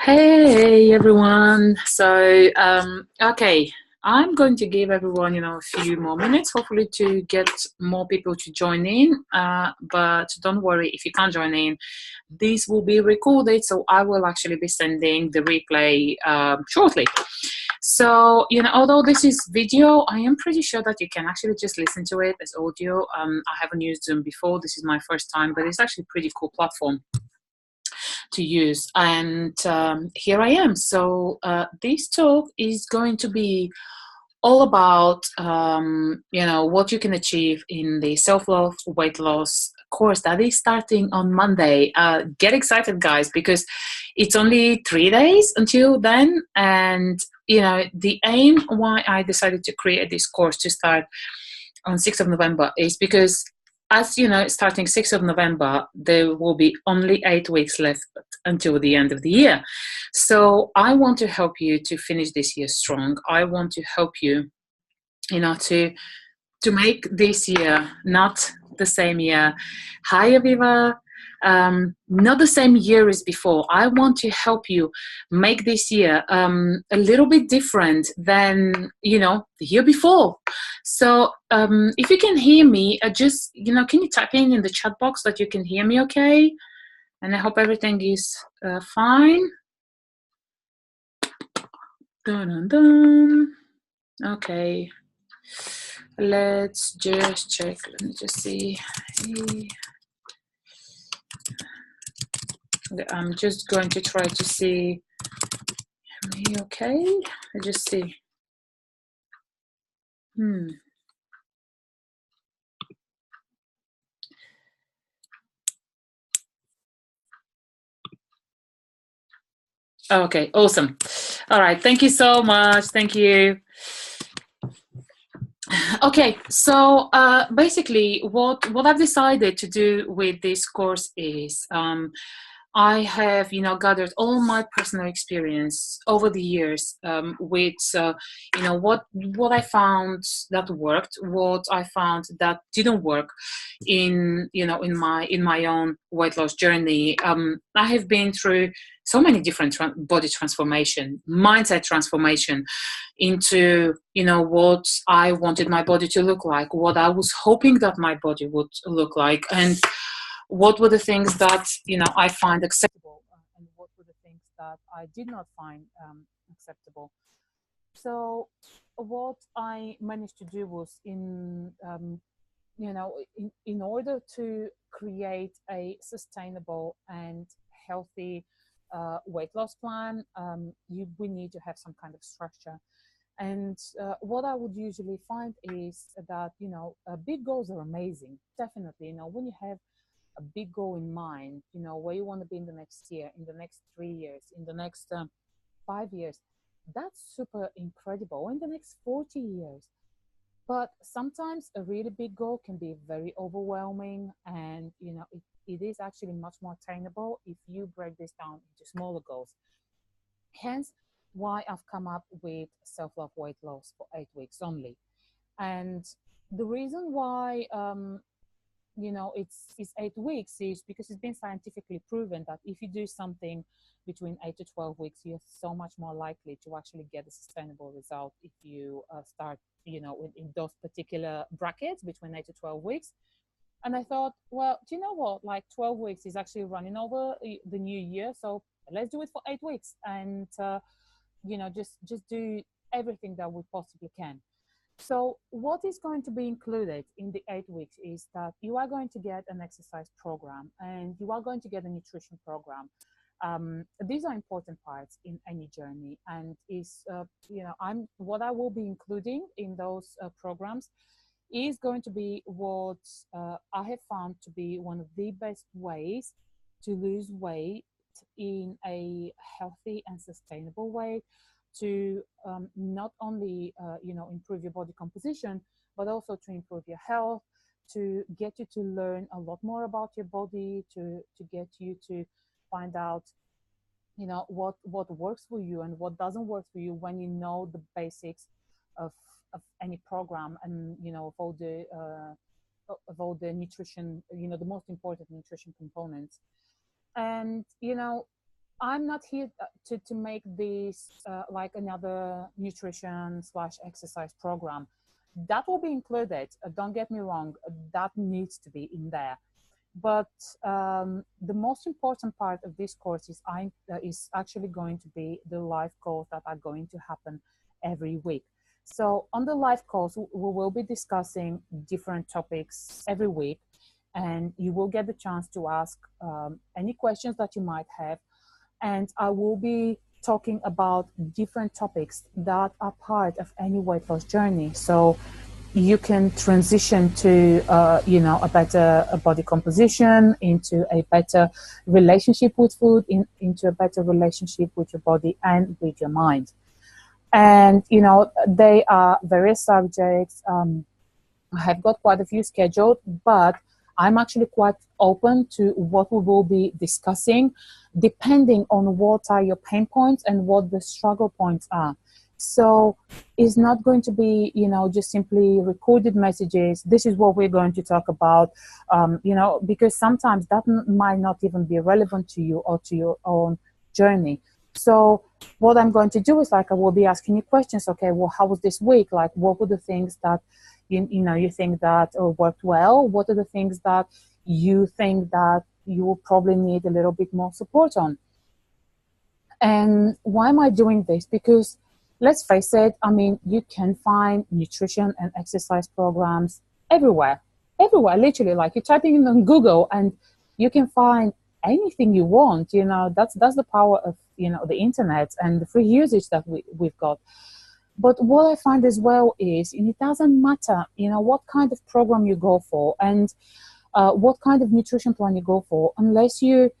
Hey everyone. Okay, I'm going to give everyone, a few more minutes, hopefully to get more people to join in. But don't worry if you can't join in. This will be recorded, so I will actually be sending the replay shortly. So, although this is video, I am pretty sure that you can actually just listen to it as audio. I haven't used Zoom before. This is my first time, but it's actually a pretty cool platform to use. And here I am. So this talk is going to be all about what you can achieve in the self-love weight loss course that is starting on Monday. Get excited, guys, because it's only 3 days until then. And the aim why I decided to create this course to start on 6th of November is because, as you know, starting 6th of November, there will be only 8 weeks left until the end of the year. So I want to help you to finish this year strong. I want to help you, to make this year not the same year. Hi, Aviva. Not the same year as before. I want to help you make this year a little bit different than the year before. So if you can hear me, just can you type in the chat box that you can hear me okay? And I hope everything is fine. Dun, dun, dun. Okay. Let's just check. Let me just see. I'm just going to try to see. Am I okay? I just see. Okay, awesome. All right, thank you so much. Thank you. Okay, so basically what I've decided to do with this course is I have gathered all my personal experience over the years with what I found that worked, what I found that didn't work in my own weight loss journey. I have been through so many different body transformation, mindset transformation into what I wanted my body to look like, what I was hoping that my body would look like, and what were the things that I find acceptable, and what were the things that I did not find acceptable. So what I managed to do was in order to create a sustainable and healthy weight loss plan, we need to have some kind of structure. And what I would usually find is that, big goals are amazing. Definitely, when you have a big goal in mind, where you want to be in the next year, in the next 3 years, in the next 5 years, that's super incredible. In the next 40 years. But sometimes a really big goal can be very overwhelming, and it is actually much more attainable if you break this down into smaller goals. Hence why I've come up with self-love weight loss for 8 weeks only. And the reason why it's 8 weeks is because it's been scientifically proven that if you do something between 8 to 12 weeks, you're so much more likely to actually get a sustainable result if you start in those particular brackets between 8 to 12 weeks. And I thought, well, do you know what, like 12 weeks is actually running over the new year, so let's do it for 8 weeks, and just do everything that we possibly can. So what is going to be included in the 8 weeks is that you are going to get an exercise program, and you are going to get a nutrition program. These are important parts in any journey, and what I will be including in those programs is going to be what I have found to be one of the best ways to lose weight in a healthy and sustainable way, to not only improve your body composition, but also to improve your health, to get you to learn a lot more about your body, to get you to find out what works for you and what doesn't work for you when you know the basics of any program, and of all the nutrition, the most important nutrition components. And I'm not here to make this like another nutrition slash exercise program. That will be included. Don't get me wrong, that needs to be in there. But the most important part of this course is actually going to be the live calls that are going to happen every week. So on the live calls, we will be discussing different topics every week, and you will get the chance to ask any questions that you might have, and I will be talking about different topics that are part of any weight loss journey. So you can transition to, a better body composition, into a better relationship with food, into a better relationship with your body and with your mind. And, they are various subjects. I have got quite a few scheduled, but I'm actually quite open to what we will be discussing, depending on what are your pain points and what the struggle points are. So it's not going to be, just simply recorded messages. This is what we're going to talk about, because sometimes that might not even be relevant to you or to your own journey. So what I'm going to do is, like, I will be asking you questions. Okay, well, how was this week? Like, what were the things that you think that worked well? What are the things that you think that you will probably need a little bit more support on? And why am I doing this? Because let's face it, I mean, you can find nutrition and exercise programs everywhere, literally. Like, you're typing in on Google and you can find anything you want. That's the power of, the internet and the free usage that we've got. But what I find as well is, it doesn't matter, what kind of program you go for, and what kind of nutrition plan you go for, unless you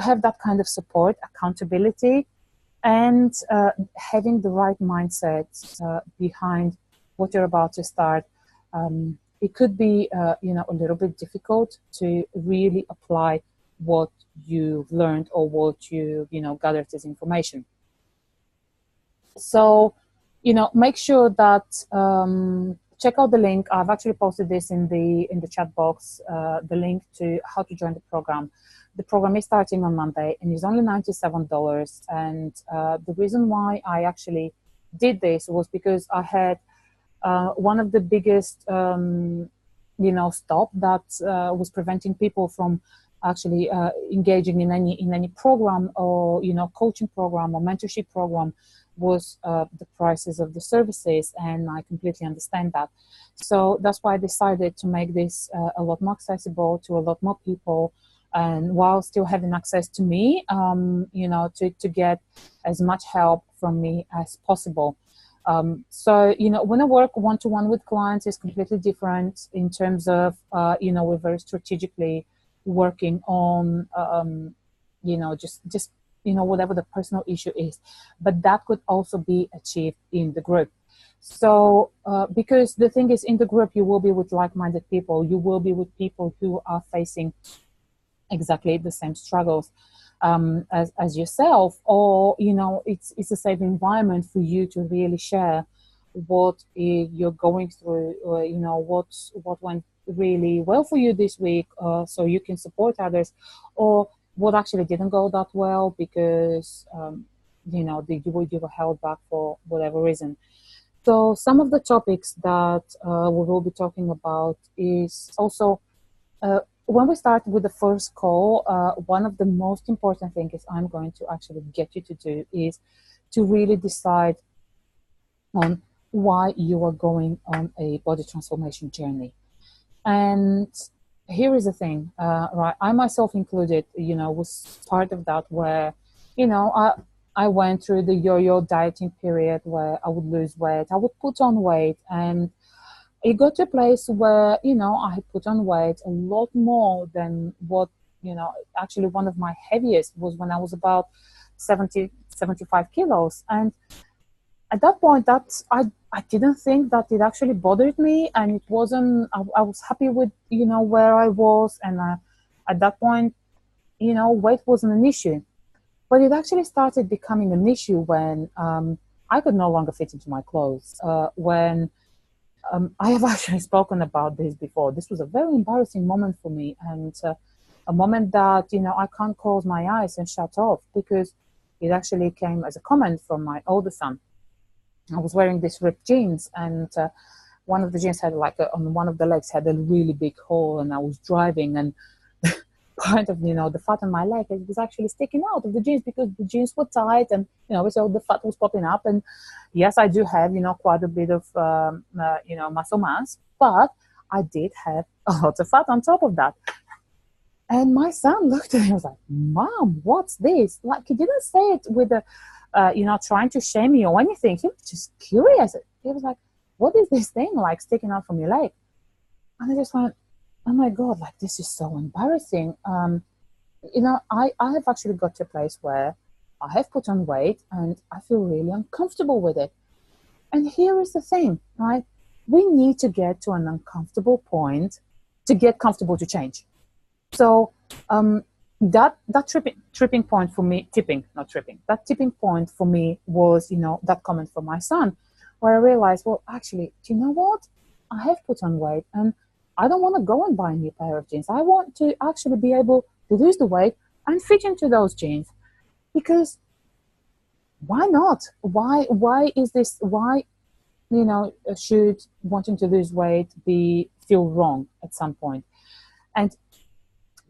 have that kind of support, accountability, and having the right mindset behind what you're about to start. It could be, a little bit difficult to really apply what you've learned or what you gathered as information. So, make sure that check out the link. I've actually posted this in the chat box. The link to how to join the program. The program is starting on Monday and is only $97. And the reason why I actually did this was because I had one of the biggest, stop that was preventing people from actually engaging in any program, or coaching program or mentorship program, was the prices of the services, and I completely understand that. So that's why I decided to make this a lot more accessible to a lot more people, and while still having access to me, to get as much help from me as possible. So, when I work one-to-one with clients, is completely different in terms of, we're very strategically working on, just whatever the personal issue is. But that could also be achieved in the group. So, because the thing is, in the group, you will be with like-minded people. You will be with people who are facing exactly the same struggles as yourself, or it's a safe environment for you to really share what you're going through, or what went really well for you this week, so you can support others, or what actually didn't go that well because you were held back for whatever reason. So some of the topics that we will be talking about is also, when we start with the first call, one of the most important things I'm going to actually get you to do is to really decide on why you are going on a body transformation journey. And here is the thing, right? I myself included, was part of that, where, I went through the yo-yo dieting period where I would lose weight, I would put on weight, and it got to a place where, I had put on weight a lot more than what, actually one of my heaviest was when I was about 75 kilos. And at that point, I didn't think that it actually bothered me, and it wasn't, I was happy with, where I was. And at that point, weight wasn't an issue. But it actually started becoming an issue when I could no longer fit into my clothes, when I have actually spoken about this before. This was a very embarrassing moment for me. And a moment that, you know, I can't close my eyes and shut off, because it actually came as a comment from my older son. I was wearing these ripped jeans, and one of the jeans had like on one of the legs had a really big hole, and I was driving, and part of, you know, the fat on my leg, it was actually sticking out of the jeans because the jeans were tight, and, you know, so the fat was popping up. And yes, I do have, you know, quite a bit of you know, muscle mass, but I did have a lot of fat on top of that. And my son looked at me and was like, "Mom, what's this?" Like, he didn't say it with a you know, trying to shame me or anything. He was just curious. He was like, "What is this thing like sticking out from your leg?" And I just went, "Oh my God, like, this is so embarrassing." You know, I have actually got to a place where I have put on weight and I feel really uncomfortable with it. And here is the thing, right? We need to get to an uncomfortable point to get comfortable to change. So that tripping point for me, tipping, not tripping, that tipping point for me was, you know, that comment from my son, where I realized, well, actually, do you know what? I have put on weight, and I don't want to go and buy a new pair of jeans. I want to actually be able to lose the weight and fit into those jeans, because why not? Why is this? Why, you know, should wanting to lose weight be feel wrong at some point? And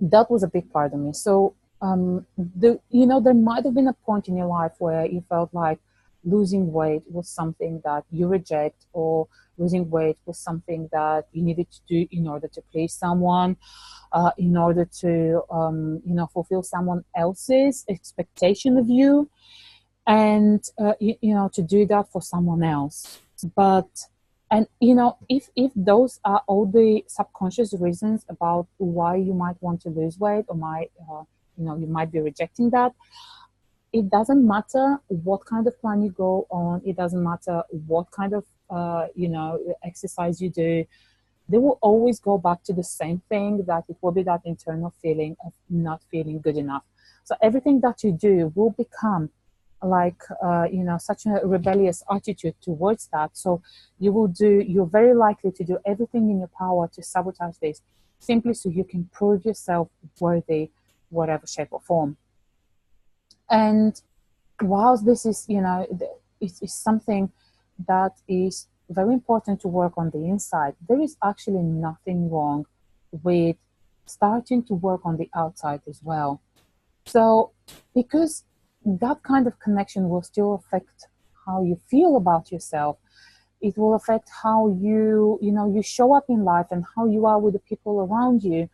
that was a big part of me. So you know, there might have been a point in your life where you felt like losing weight was something that you reject, or losing weight was something that you needed to do in order to please someone, in order to you know, fulfill someone else's expectation of you, and you know, to do that for someone else. But and, you know, if those are all the subconscious reasons about why you might want to lose weight, or might you know, you might be rejecting that, it doesn't matter what kind of plan you go on, it doesn't matter what kind of you know, exercise you do, they will always go back to the same thing, that it will be that internal feeling of not feeling good enough. So everything that you do will become like you know, such a rebellious attitude towards that. So you're very likely to do everything in your power to sabotage this, simply so you can prove yourself worthy, whatever shape or form. And whilst this is, you know, it's something that is very important to work on the inside, there is actually nothing wrong with starting to work on the outside as well. So, because that kind of connection will still affect how you feel about yourself, it will affect how you know, you show up in life and how you are with the people around you.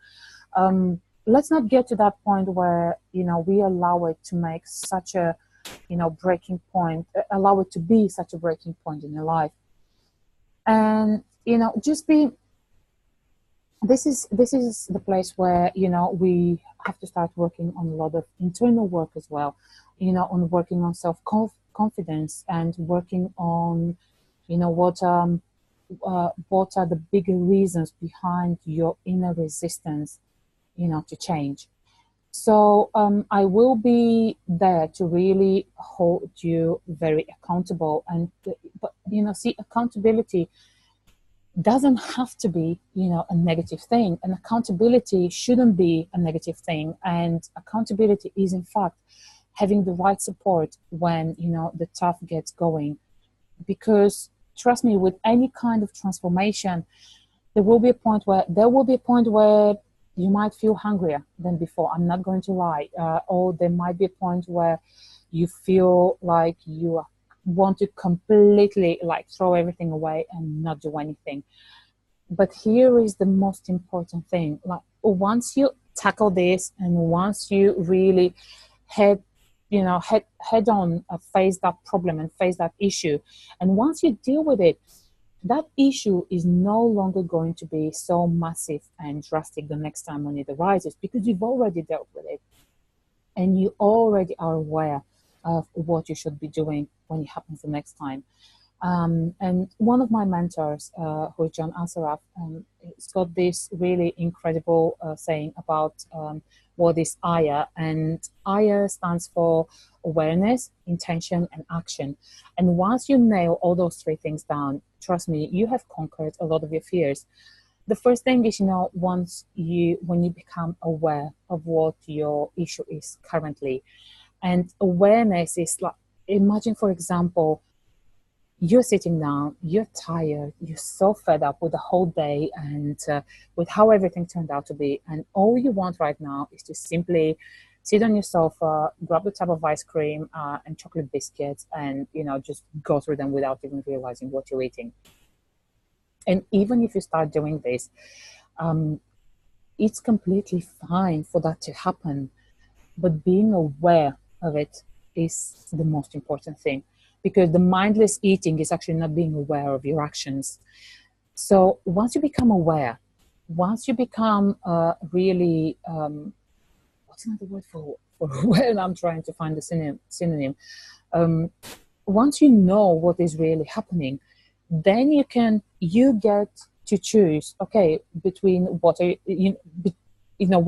Let's not get to that point where, you know, we allow it to make such a, you know, breaking point, allow it to be such a breaking point in your life. And, you know, just be, this is the place where, you know, we have to start working on a lot of internal work as well, you know, on working on self confidence, and working on, you know, what are the bigger reasons behind your inner resistance, you know, to change. So I will be there to really hold you very accountable. And but, you know, see, accountability doesn't have to be, you know, a negative thing, and accountability shouldn't be a negative thing. And accountability is, in fact, having the right support when, you know, the tough gets going. Because trust me, with any kind of transformation, there will be a point where you might feel hungrier than before. I'm not going to lie. Or there might be a point where you feel like you want to completely like throw everything away and not do anything. But here is the most important thing. Like, once you tackle this, and once you really head on face that problem and face that issue, and once you deal with it, that issue is no longer going to be so massive and drastic the next time when it arises, because you've already dealt with it and you already are aware of what you should be doing when it happens the next time. And one of my mentors, who is John Assaraf, he's got this really incredible saying about what is AYA. And AYA stands for awareness, intention, and action. And once you nail all those three things down, trust me, you have conquered a lot of your fears. the first thing is, when you become aware of what your issue is currently, and awareness is like, imagine, for example, you're sitting down, you're tired, you're so fed up with the whole day and with how everything turned out to be. And all you want right now is to simply sit on your sofa, grab a tub of ice cream and chocolate biscuits, and, just go through them without even realizing what you're eating. And even if you start doing this, it's completely fine for that to happen. But being aware of it is the most important thing, because the mindless eating is actually not being aware of your actions. So once you become aware, once you become really, what's another word for when I'm trying to find the synonym, once you know what is really happening, then you get to choose, okay, between what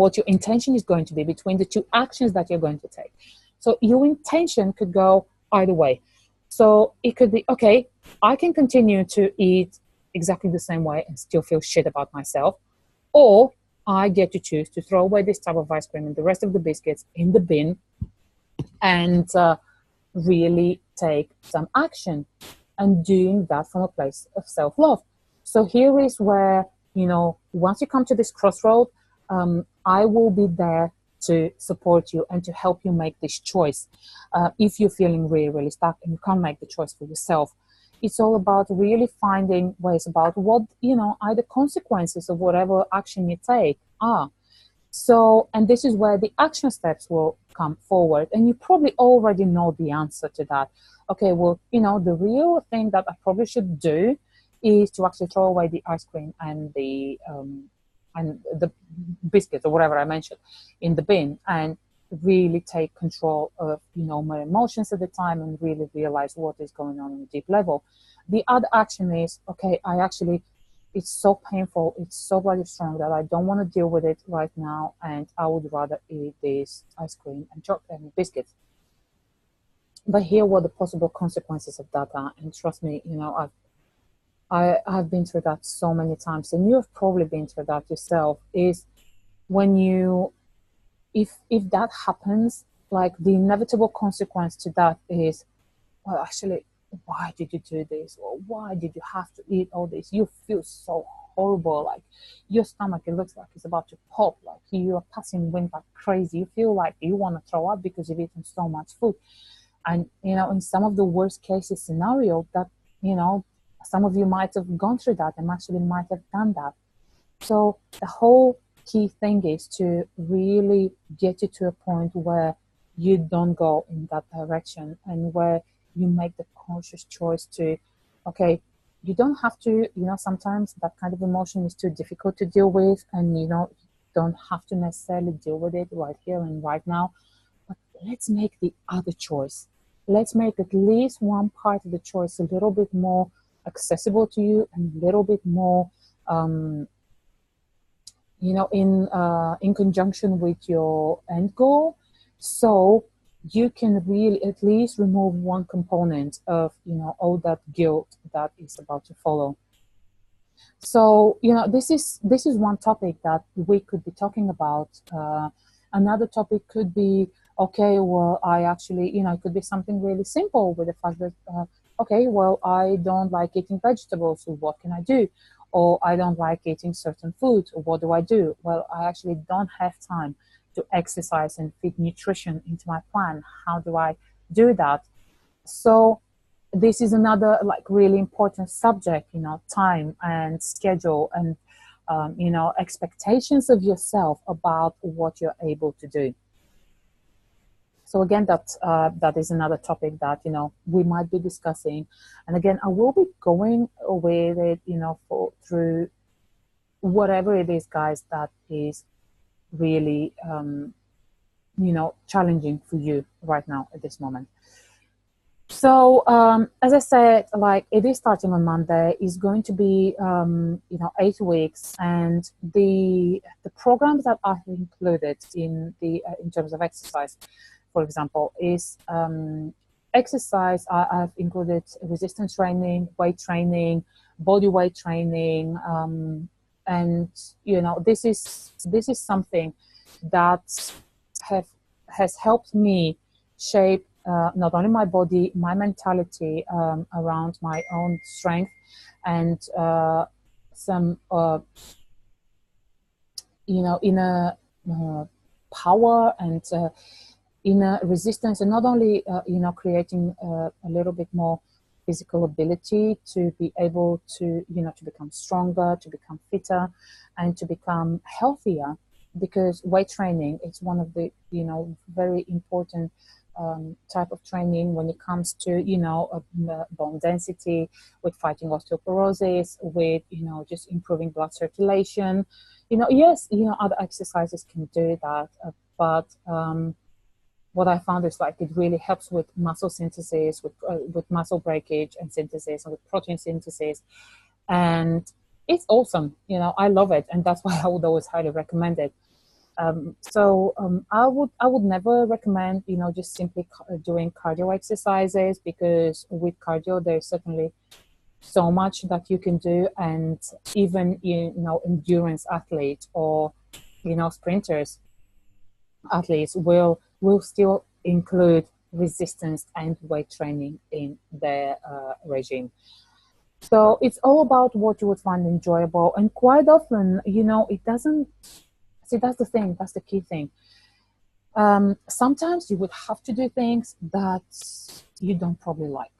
what your intention is going to be, between the two actions that you're going to take. So your intention could go either way. So it could be, okay, I can continue to eat exactly the same way and still feel shit about myself, or I get to choose to throw away this tub of ice cream and the rest of the biscuits in the bin and really take some action, and doing that from a place of self-love. So here is where, once you come to this crossroad, I will be there to support you and to help you make this choice. If you're feeling really, really stuck and you can't make the choice for yourself, it's all about really finding ways about what, are the consequences of whatever action you take are. So, and this is where the action steps will come forward. And you probably already know the answer to that. Okay, well, the real thing that I probably should do is to actually throw away the ice cream and the biscuits or whatever I mentioned in the bin, and really take control of, my emotions at the time, and really realize what is going on a deep level. The other action is, okay, it's so painful, it's so bloody strong that I don't want to deal with it right now, and I would rather eat this ice cream and chocolate and biscuits. But here, what the possible consequences of that are, and trust me, I've been through that so many times, and you've probably been through that yourself, is when if that happens, like the inevitable consequence to that is, well, actually, why did you do this? Or why did you have to eat all this? You feel so horrible, like your stomach, it looks like it's about to pop, like you are passing wind like crazy. You feel like you want to throw up because you've eaten so much food. And, in some of the worst cases scenario that, some of you might have gone through that and actually might have done that. So the whole key thing is to really get you to a point where you don't go in that direction, and where you make the conscious choice to, okay, you don't have to, sometimes that kind of emotion is too difficult to deal with, and, you don't have to necessarily deal with it right here and right now. But let's make the other choice. Let's make at least one part of the choice a little bit more accessible to you, and a little bit more, in conjunction with your end goal, so you can really at least remove one component of, all that guilt that is about to follow. So, this is one topic that we could be talking about. Another topic could be, okay, well, I actually, it could be something really simple with the fact that, okay, well, I don't like eating vegetables, so what can I do? Or I don't like eating certain foods, or what do I do? Well, I actually don't have time to exercise and fit nutrition into my plan. How do I do that? So this is another like really important subject, time and schedule, and expectations of yourself about what you're able to do. So again, that is another topic that, we might be discussing. And again, I will be going with it, through whatever it is, guys, that is really, challenging for you right now at this moment. So as I said, like, it is starting on Monday. It's going to be 8 weeks, and the programs that I've included in terms of exercise, for example, is exercise. I've included resistance training, weight training, body weight training, And this is something that have has helped me shape not only my body, my mentality around my own strength, and some inner power and inner resistance, and not only creating a little bit more physical ability to be able to to become stronger, to become fitter, and to become healthier, because weight training is one of the very important type of training when it comes to bone density, with fighting osteoporosis, with just improving blood circulation. Yes, other exercises can do that, but what I found is like it really helps with muscle synthesis, with muscle breakage and synthesis, and with protein synthesis, and it's awesome. I love it, and that's why I would always highly recommend it. I would never recommend just simply doing cardio exercises, because with cardio there's certainly so much that you can do, and even endurance athletes or sprinters athletes will still include resistance and weight training in their regime. So it's all about what you would find enjoyable, and quite often it doesn't. See, that's the thing, that's the key thing. Sometimes you would have to do things that you don't probably like.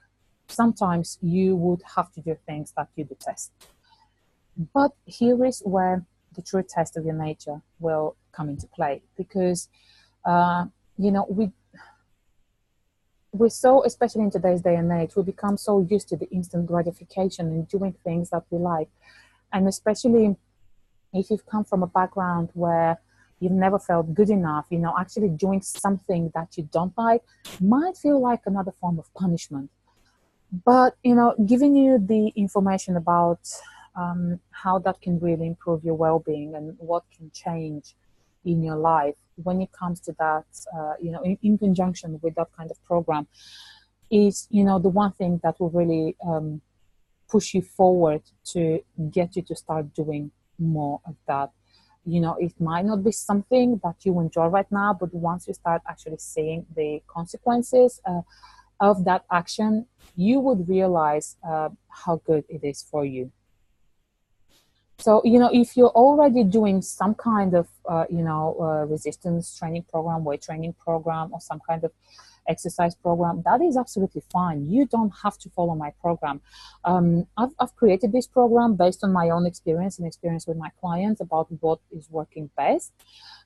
Sometimes you would have to do things that you detest. But here is where the true test of your nature will come into play, because we're so, especially in today's day and age, we become so used to the instant gratification and doing things that we like. And especially if you've come from a background where you've never felt good enough, actually doing something that you don't like might feel like another form of punishment. But, giving you the information about how that can really improve your well-being and what can change in your life when it comes to that, in conjunction with that kind of program, is, the one thing that will really push you forward to get you to start doing more of that. It might not be something that you enjoy right now, but once you start actually seeing the consequences of that action, you would realize how good it is for you. So, if you're already doing some kind of, resistance training program, weight training program, or some kind of exercise program, that is absolutely fine. You don't have to follow my program. I've created this program based on my own experience and experience with my clients about what is working best.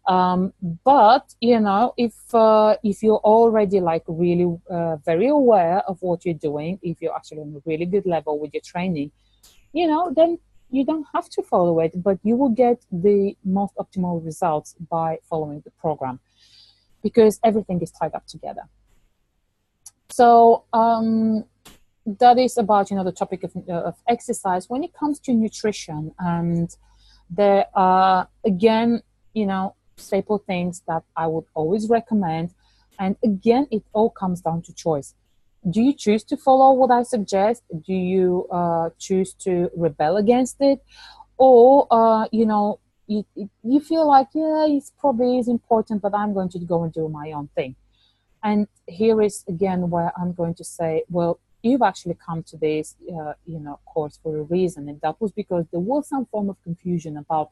But if you're already like really very aware of what you're doing, if you're actually on a really good level with your training, then you don't have to follow it, but you will get the most optimal results by following the program, because everything is tied up together. So that is about the topic of exercise. When it comes to nutrition, and there are again staple things that I would always recommend, and again it all comes down to choice. Do you choose to follow what I suggest? Do you choose to rebel against it? Or you feel like, yeah, it probably is important, but I'm going to go and do my own thing. And here is again where I'm going to say, well, you've actually come to this course for a reason, and that was because there was some form of confusion about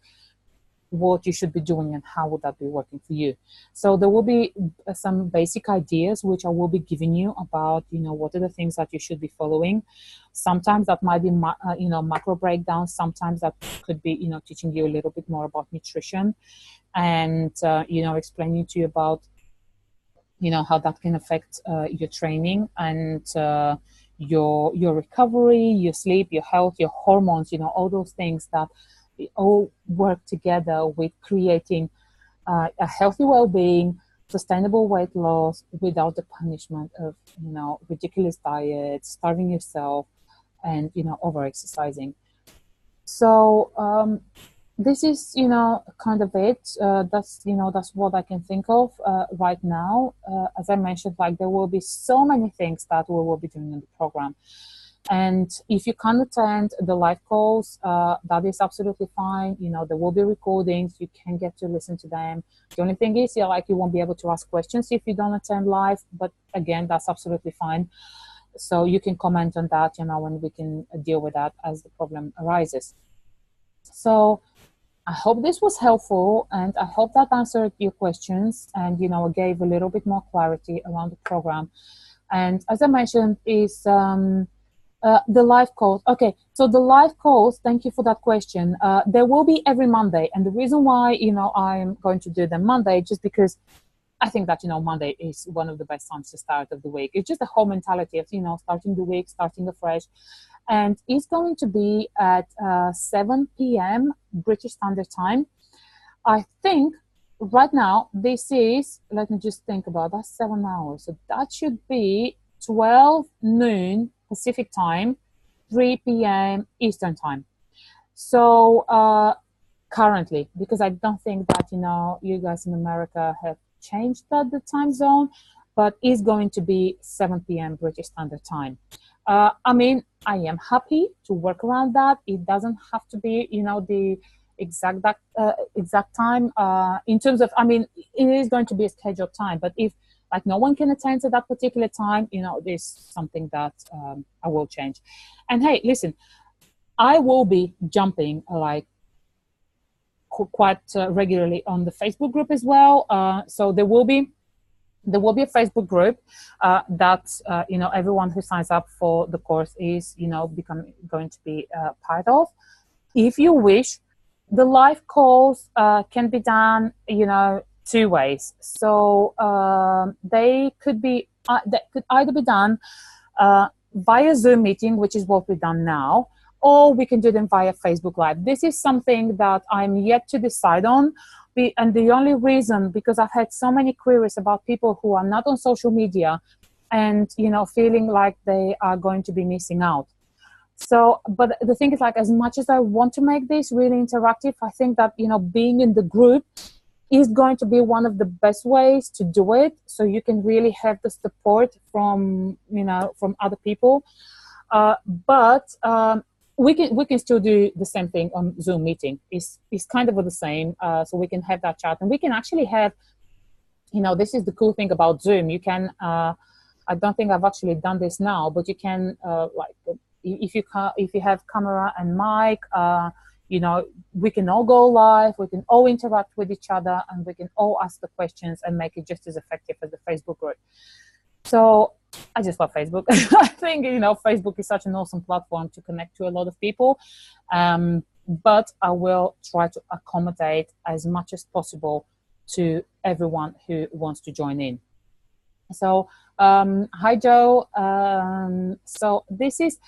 what you should be doing and how would that be working for you. So there will be some basic ideas which I will be giving you about what are the things that you should be following. Sometimes that might be macro breakdowns, sometimes that could be teaching you a little bit more about nutrition, and explaining to you about how that can affect your training and your recovery, your sleep, your health, your hormones, all those things that all work together with creating a healthy well-being, sustainable weight loss without the punishment of ridiculous diets, starving yourself, and over-exercising. So this is kind of it. That's what I can think of right now. As I mentioned, like there will be so many things that we will be doing in the program. And if you can't attend the live calls, that is absolutely fine. You know, there will be recordings. You can get to listen to them. The only thing is, yeah, like you won't be able to ask questions if you don't attend live. But again, that's absolutely fine. So you can comment on that, you know, and we can deal with that as the problem arises. So I hope this was helpful, and I hope that answered your questions and, you know, gave a little bit more clarity around the program. And as I mentioned, is the live calls. Okay, so the live calls, thank you for that question. There will be every Monday. And the reason why, you know, I'm going to do them Monday, just because I think that, you know, Monday is one of the best times to start of the week. It's just the whole mentality of, you know, starting the week, starting afresh. And it's going to be at 7 p.m. British Standard Time. I think right now this is, let me just think about that, 7 hours. So that should be 12 noon Pacific Time, 3 p.m. Eastern Time. So currently, because I don't think that, you know, you guys in America have changed the time zone, but it's going to be 7 p.m. British Standard Time. I mean, I am happy to work around that. It doesn't have to be, you know, the exact time. In terms of, I mean, it is going to be a scheduled time, but if like no one can attend at that particular time, you know, there's something that I will change. And hey, listen, I will be jumping like quite regularly on the Facebook group as well. So there will be a Facebook group that you know, everyone who signs up for the course is, you know, going to be part of. If you wish, the live calls can be done, you know, two ways. So they could either be done via Zoom meeting, which is what we've done now, or we can do them via Facebook Live. This is something that I'm yet to decide on. And the only reason, because I've had so many queries about people who are not on social media and, you know, feeling like they are going to be missing out. So, but the thing is, like, as much as I want to make this really interactive, I think that, you know, being in the group is going to be one of the best ways to do it. So you can really have the support from, you know, from other people. But we can still do the same thing on Zoom meeting. It's kind of the same. So we can have that chat, and we can actually have, you know, this is the cool thing about Zoom. You can, I don't think I've actually done this now, but you can like if you have camera and mic, you know, we can all go live, we can all interact with each other, and we can all ask the questions and make it just as effective as the Facebook group. So I just love Facebook. I think, you know, Facebook is such an awesome platform to connect to a lot of people. But I will try to accommodate as much as possible to everyone who wants to join in. So, hi, Joe. So this is,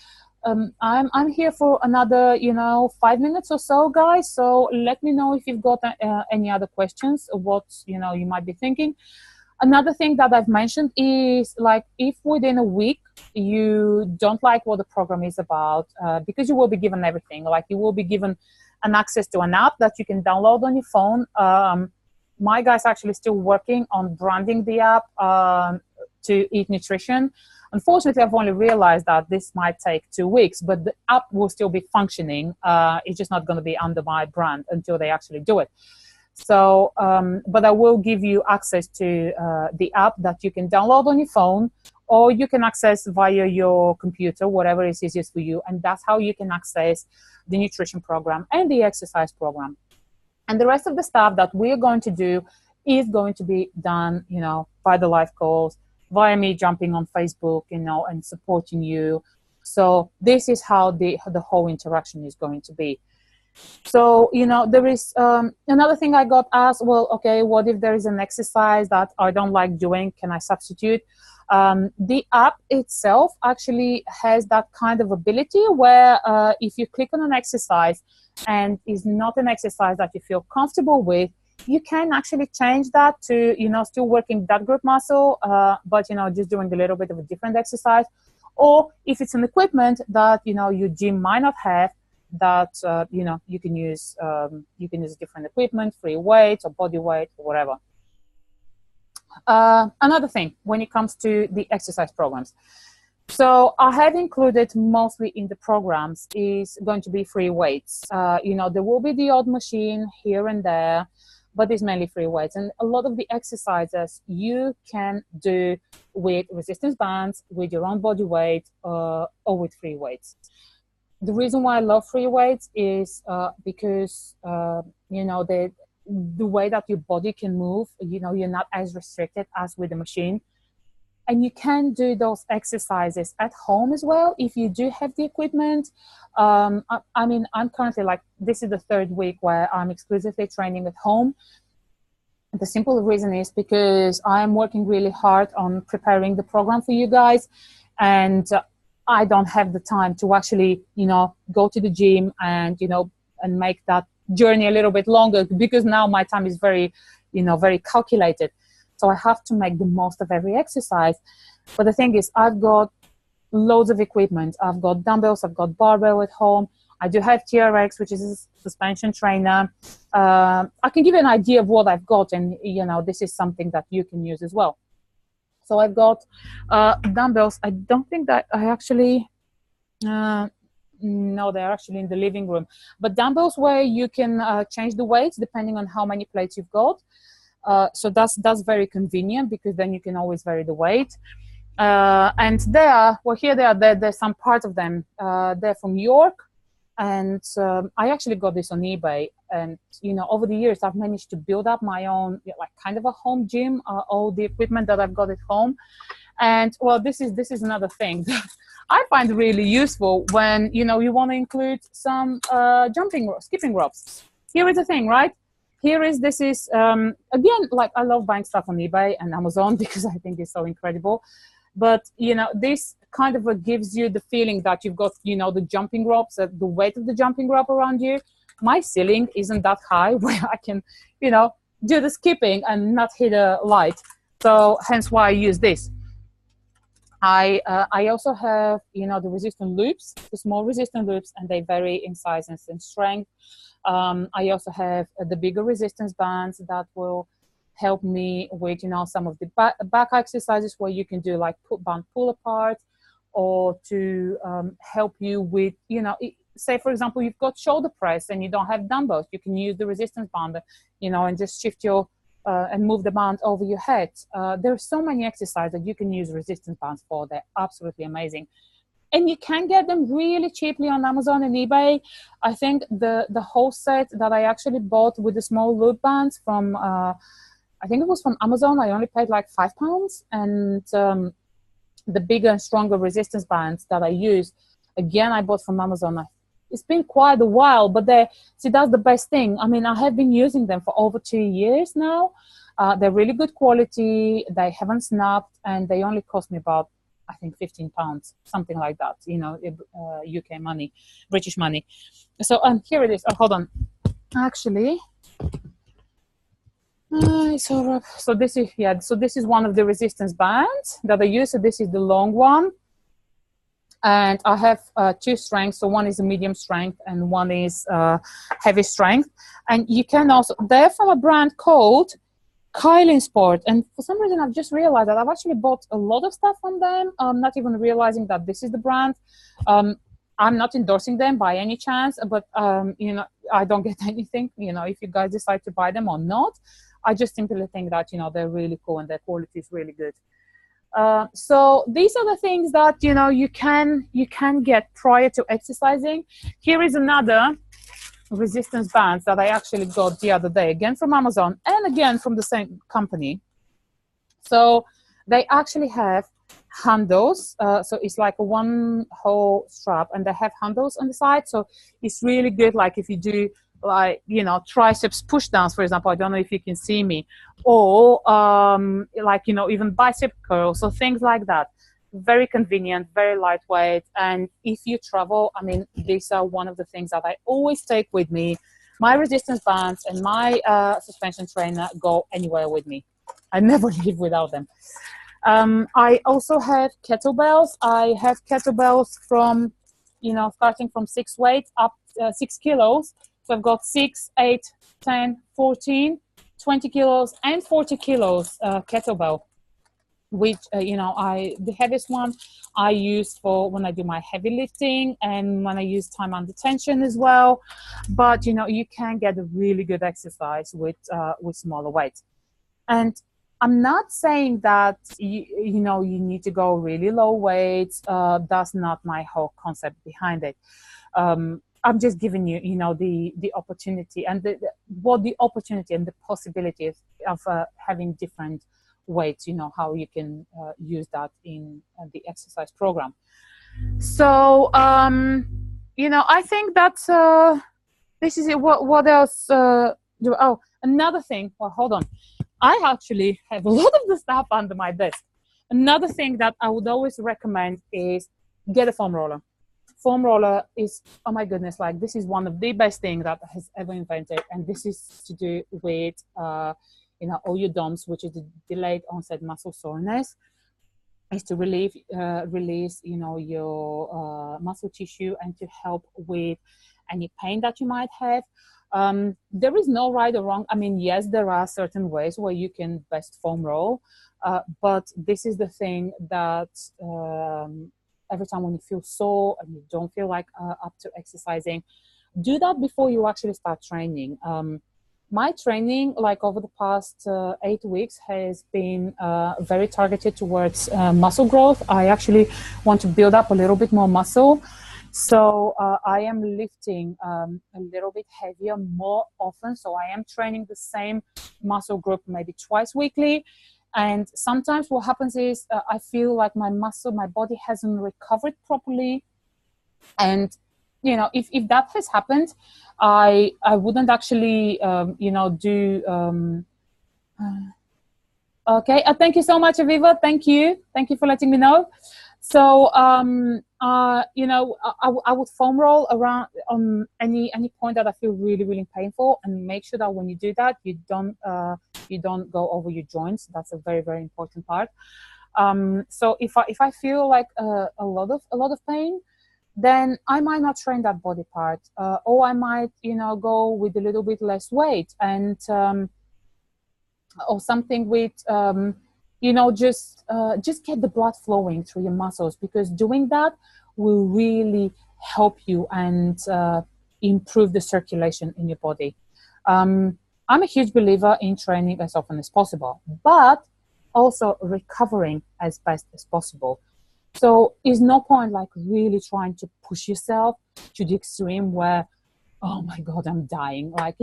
I'm here for another, you know, 5 minutes or so, guys. So let me know if you've got any other questions or what, you know, you might be thinking. Another thing that I've mentioned is, like, if within a week you don't like what the program is about, because you will be given everything, like you will be given an access to an app that you can download on your phone. My guy's actually still working on branding the app to Eat Nutrition. Unfortunately, I've only realized that this might take 2 weeks, but the app will still be functioning. It's just not going to be under my brand until they actually do it. So, but I will give you access to the app that you can download on your phone, or you can access via your computer, whatever is easiest for you. And that's how you can access the nutrition program and the exercise program. And the rest of the stuff that we're going to do is going to be done, you know, by the live calls, via me jumping on Facebook, you know, and supporting you. So this is how the whole interaction is going to be. So, you know, there is another thing I got asked, well, okay, what if there is an exercise that I don't like doing? Can I substitute? The app itself actually has that kind of ability where if you click on an exercise and is not an exercise that you feel comfortable with, you can actually change that to, you know, still working that group muscle, but, you know, just doing a little bit of a different exercise. Or if it's an equipment that, you know, your gym might not have, that you know, you can use different equipment, free weights or body weight or whatever. Another thing when it comes to the exercise programs, So I have included mostly in the programs is going to be free weights. You know, there will be the odd machine here and there, but it's mainly free weights. And a lot of the exercises you can do with resistance bands, with your own body weight, or with free weights. The reason why I love free weights is because, you know, the way that your body can move, you know, you're not as restricted as with the machine. And you can do those exercises at home as well if you do have the equipment. I mean, I'm currently like, this is the third week where I'm exclusively training at home. The simple reason is because I'm working really hard on preparing the program for you guys, and I don't have the time to actually, you know, go to the gym and, you know, and make that journey a little bit longer, because now my time is very, you know, very calculated. So I have to make the most of every exercise. But the thing is, I've got loads of equipment. I've got dumbbells, I've got barbell at home. I do have TRX, which is a suspension trainer. I can give you an idea of what I've got, and, you know, this is something that you can use as well. So I've got dumbbells. I don't think that I actually, no, they're actually in the living room. But dumbbells where you can change the weights depending on how many plates you've got. So that's very convenient, because then you can always vary the weight. And there's some parts of them. They're from York, and I actually got this on eBay. And, you know, over the years, I've managed to build up my own, like, kind of a home gym, all the equipment that I've got at home. And, well, this is another thing that I find really useful when, you know, you want to include some skipping ropes. Here is the thing, right? This is again, like, I love buying stuff on eBay and Amazon because I think it's so incredible. But, you know, this kind of gives you the feeling that you've got, you know, the jumping ropes, the weight of the jumping rope around you. My ceiling isn't that high where I can, you know, do the skipping and not hit a light. So hence why I use this. I also have, you know, the resistant loops, the small resistant loops, and they vary in size and strength. I also have the bigger resistance bands that will help me with, you know, some of the back exercises where you can do like band pull apart, or to help you with, you know, say for example, you've got shoulder press and you don't have dumbbells, you can use the resistance band, you know, and just shift your and move the band over your head. There are so many exercises that you can use resistance bands for. They're absolutely amazing. And you can get them really cheaply on Amazon and eBay. I think the whole set that I actually bought with the small loop bands from, I think it was from Amazon, I only paid like £5. And the bigger and stronger resistance bands that I use, again, I bought from Amazon. It's been quite a while, but see, that's the best thing. I mean, I have been using them for over 2 years now. They're really good quality. They haven't snapped, and they only cost me about, I think, £15, something like that, you know, UK money, British money. So here it is. Oh, hold on. Actually, so this is, yeah, so this is one of the resistance bands that I use. So this is the long one. And I have two strengths. So one is a medium strength and one is heavy strength. And you can also, they're from a brand called Kylin Sport. And for some reason, I've just realized that I've actually bought a lot of stuff from them, not even realizing that this is the brand. I'm not endorsing them by any chance, but, you know, I don't get anything, you know, if you guys decide to buy them or not. I just simply think that, you know, they're really cool and their quality is really good. So these are the things that, you know, you can get prior to exercising. Here is another resistance bands that I actually got the other day, again from Amazon and again from the same company. So they actually have handles. So it's like a one whole strap, and they have handles on the side. So it's really good, like if you do, like, you know, triceps push downs, for example. I don't know if you can see me, or like, you know, even bicep curls, so things like that. Very convenient, very lightweight. And if you travel, I mean, these are one of the things that I always take with me. My resistance bands and my suspension trainer go anywhere with me. I never leave without them. I also have kettlebells. I have kettlebells from, you know, starting from 6 weights up 6 kilos. So I've got 6, 8, 10, 14, 20 kilos, and 40 kilos kettlebell. which the heaviest one I use for when I do my heavy lifting and when I use time under tension as well. But you can get a really good exercise with smaller weights. And I'm not saying that you need to go really low weights. That's not my whole concept behind it. I'm just giving you, the opportunity and the opportunity and the possibilities of having different weights. How you can use that in the exercise program. So, I think that's this is it. What else? Another thing. Well, hold on. I actually have a lot of the stuff under my desk. Another thing that I would always recommend is get a foam roller. Foam roller is, oh my goodness, like this is one of the best things that has ever invented. And this is to do with, all your DOMS, which is the delayed onset muscle soreness, is to release, your muscle tissue and to help with any pain that you might have. There is no right or wrong. I mean, yes, there are certain ways where you can best foam roll, but this is the thing that every time when you feel sore and you don't feel like up to exercising, do that before you actually start training. My training, like over the past 8 weeks, has been very targeted towards muscle growth. I actually want to build up a little bit more muscle. So I am lifting a little bit heavier more often. So I am training the same muscle group maybe twice weekly. And sometimes what happens is I feel like my body hasn't recovered properly. And if that has happened, I wouldn't actually do okay. Thank you so much, Aviva. Thank you for letting me know. So I would foam roll around on any point that I feel really, really painful, and make sure that when you do that, you don't go over your joints. That's a very, very important part. So if I feel like a lot of pain, then I might not train that body part, or I might go with a little bit less weight, and or something with just get the blood flowing through your muscles, because doing that will really help you and improve the circulation in your body. I'm a huge believer in training as often as possible, but also recovering as best as possible. So it's no point like really trying to push yourself to the extreme where, oh my God, I'm dying. Like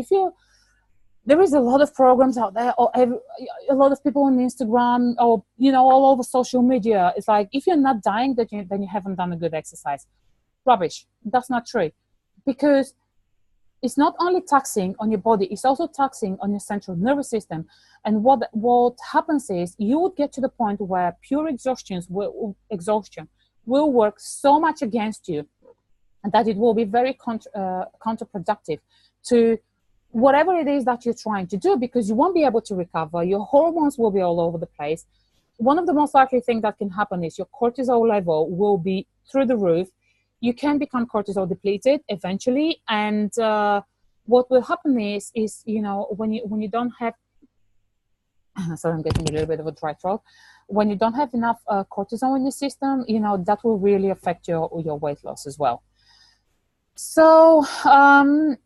there is a lot of programs out there, or a lot of people on Instagram, or all over social media. It's like, if you're not dying, then you haven't done a good exercise. Rubbish. That's not true, because it's not only taxing on your body, it's also taxing on your central nervous system. And what happens is you would get to the point where pure exhaustion will work so much against you, and that it will be very counterproductive to whatever it is that you're trying to do, because you won't be able to recover. Your hormones will be all over the place. One of the most likely things that can happen is your cortisol level will be through the roof. You can become cortisol depleted eventually, and what will happen is when you don't have sorry, I'm getting a little bit of a dry throat. When you don't have enough cortisol in your system, that will really affect your weight loss as well. So I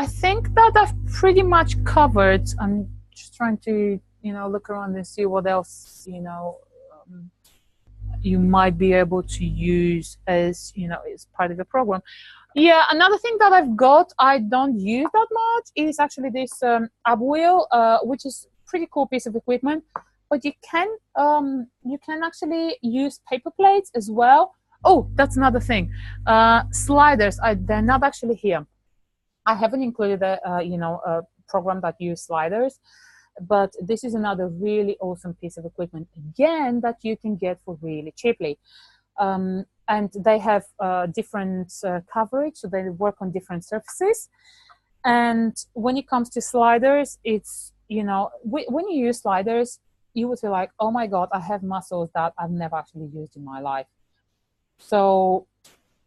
think that I've pretty much covered. I'm just trying to look around and see what else you might be able to use as as part of the program. Yeah, another thing that I've got, I don't use that much, is actually this ab wheel, which is pretty cool piece of equipment. But you can actually use paper plates as well. Oh, that's another thing. Sliders, they're not actually here. I haven't included a program that uses sliders, but this is another really awesome piece of equipment, again, that you can get for really cheaply. And they have different coverage, so they work on different surfaces. And when it comes to sliders, it's, when you use sliders, you would feel like, oh my God, I have muscles that I've never actually used in my life. So,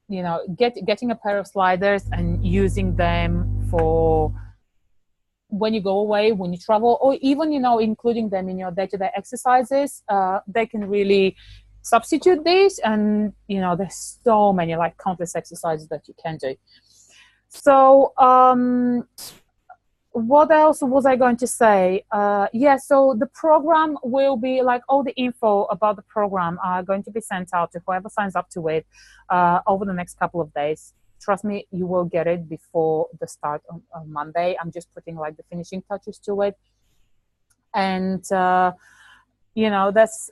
getting a pair of sliders and using them for when you go away, when you travel, or even, you know, including them in your day-to-day exercises, they can really substitute these. And, you know, there's so many, like, countless exercises that you can do. So what else was I going to say? Yeah, so the program will be, like, all the info about the program are going to be sent out to whoever signs up to it over the next couple of days. Trust me, you will get it before the start on Monday. I'm just putting, like, the finishing touches to it. And, you know, that's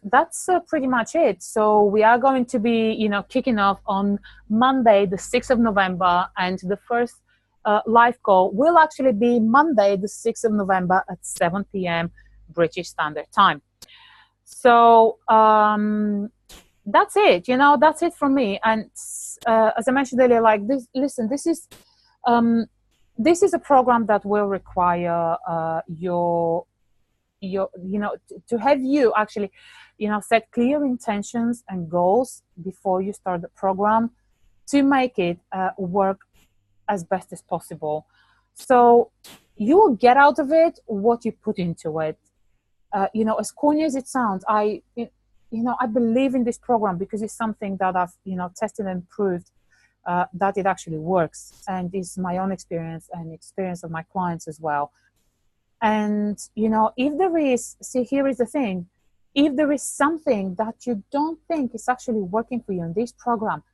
pretty much it. So we are going to be, you know, kicking off on Monday, the 6th of November, and the first live call will actually be Monday, the 6th of November at 7 p.m. British Standard Time. So that's it, you know, that's it from me. And as I mentioned earlier, like, this, listen, this is a program that will require your you know, to have you actually, you know, set clear intentions and goals before you start the program to make it work as best as possible. So you will get out of it what you put into it. You know, as corny as it sounds, you know, I believe in this program because it's something that I've, you know, tested and proved that it actually works, and it's my own experience and experience of my clients as well. And, you know, if there is, see, here is the thing, if there is something that you don't think is actually working for you in this program,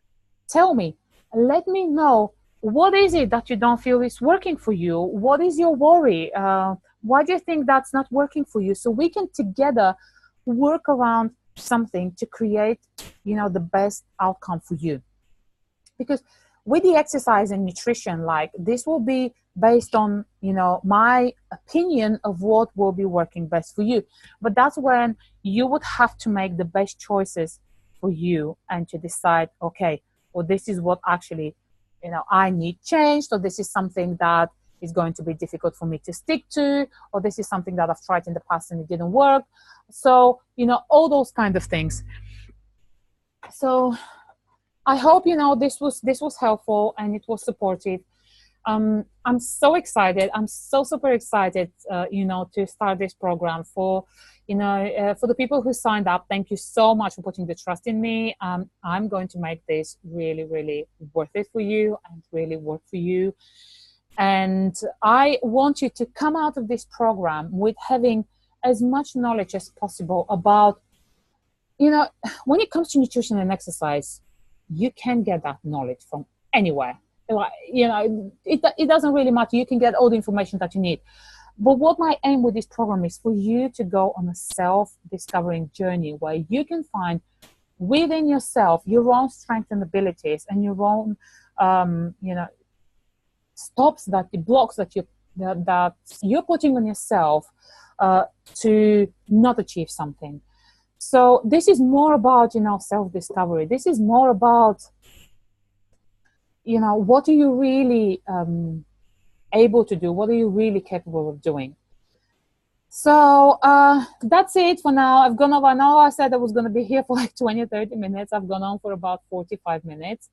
tell me, let me know, what is it that you don't feel is working for you? What is your worry? Why do you think that's not working for you? So we can together work around something to create, you know, the best outcome for you. Because with the exercise and nutrition, like, this will be based on, you know, my opinion of what will be working best for you. But that's when you would have to make the best choices for you and to decide, okay, well, this is what actually, you know, I need changed, or this is something that is going to be difficult for me to stick to, or this is something that I've tried in the past and it didn't work. So, you know, all those kind of things. So I hope, you know, this was helpful and it was supportive. I'm so excited. I'm so super excited, you know, to start this program. For, you know, for the people who signed up, thank you so much for putting the trust in me. I'm going to make this really, really worth it for you and really work for you. And I want you to come out of this program with having as much knowledge as possible about, you know, when it comes to nutrition and exercise, you can get that knowledge from anywhere. You know, it doesn't really matter. You can get all the information that you need. But what my aim with this program is for you to go on a self-discovering journey where you can find within yourself your own strengths and abilities and your own, you know, stops, that the blocks that you're putting on yourself to not achieve something. So this is more about, you know, self-discovery. This is more about, you know, what are you really able to do? What are you really capable of doing? So that's it for now. I've gone over. I know I said I was going to be here for like 20 or 30 minutes. I've gone on for about 45 minutes.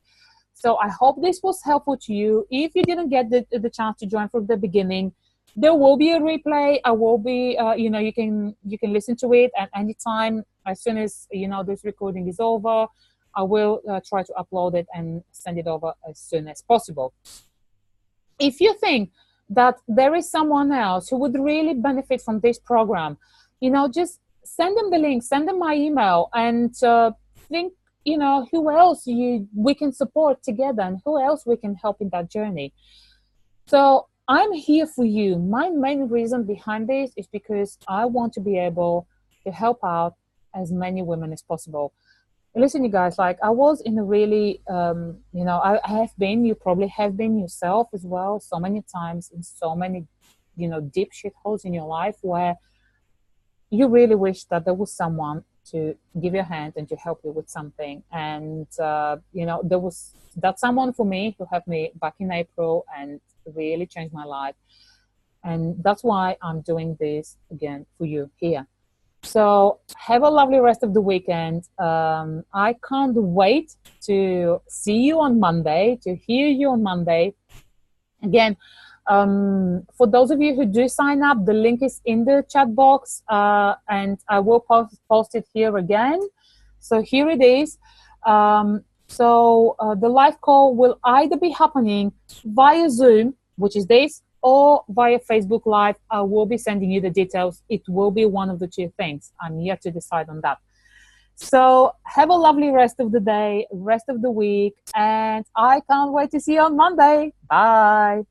So I hope this was helpful to you. If you didn't get the chance to join from the beginning, there will be a replay. I will be, you know, you can listen to it at any time. As soon as, you know, this recording is over, I will try to upload it and send it over as soon as possible. If you think that there is someone else who would really benefit from this program, you know, just send them the link, send them my email, and think, you know, who else we can support together and who else we can help in that journey. So I'm here for you. My main reason behind this is because I want to be able to help out as many women as possible. Listen, you guys, like, I was in a really, you know, I have been, you probably have been yourself as well, so many times in so many, you know, deep shitholes in your life where you really wish that there was someone to give you a hand and to help you with something. And, you know, there was that someone for me who helped me back in April and really changed my life. And that's why I'm doing this again for you here. So have a lovely rest of the weekend. I can't wait to see you on Monday, to hear you on Monday. Again, For those of you who do sign up, the link is in the chat box, and I will post it here again. So here it is. The live call will either be happening via Zoom, which is this, or via Facebook Live. I will be sending you the details. It will be one of the two things. I'm yet to decide on that. So have a lovely rest of the day, rest of the week, and I can't wait to see you on Monday. Bye.